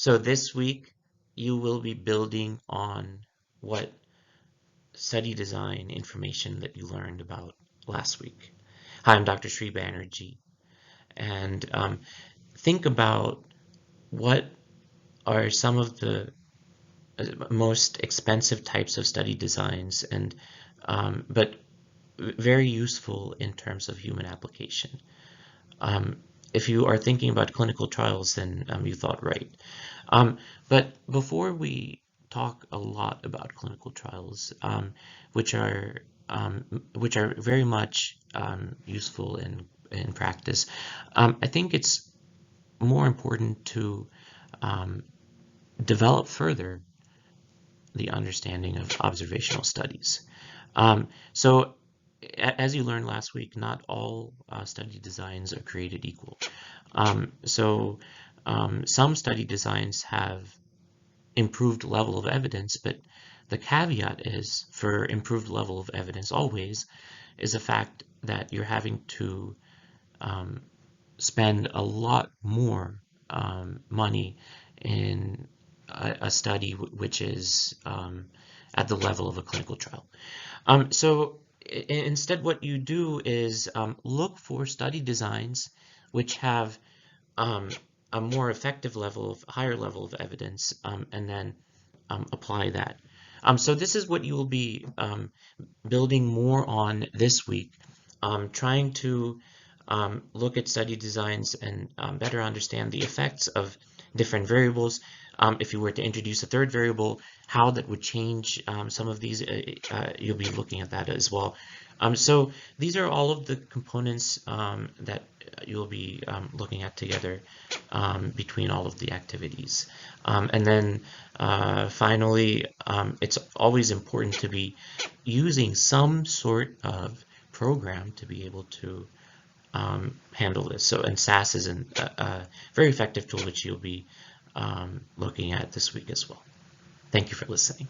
So this week, you will be building on what study design information that you learned about last week. Hi, I'm Dr. Sri Banerjee, and think about what are some of the most expensive types of study designs, and but very useful in terms of human application. Um, if you are thinking about clinical trials, then you thought right. But before we talk a lot about clinical trials, which are which are very much useful in practice, I think it's more important to um, develop further the understanding of observational studies. So as you learned last week, not all study designs are created equal. Some study designs have improved level of evidence, but the caveat is for improved level of evidence always is the fact that you're having to um, spend a lot more money in a study which is at the level of a clinical trial. Instead, what you do is look for study designs which have um, a more effective level of higher level of evidence, and then apply that. So this is what you will be building more on this week, trying to look at study designs and better understand the effects of different variables. If you were to introduce a third variable, how that would change some of these, you'll be looking at that as well. So these are all of the components that you'll be looking at together between all of the activities. And then finally, it's always important to be using some sort of program to be able to handle this. So, and SAS is a very effective tool which you'll be looking at this week as well. Thank you for listening.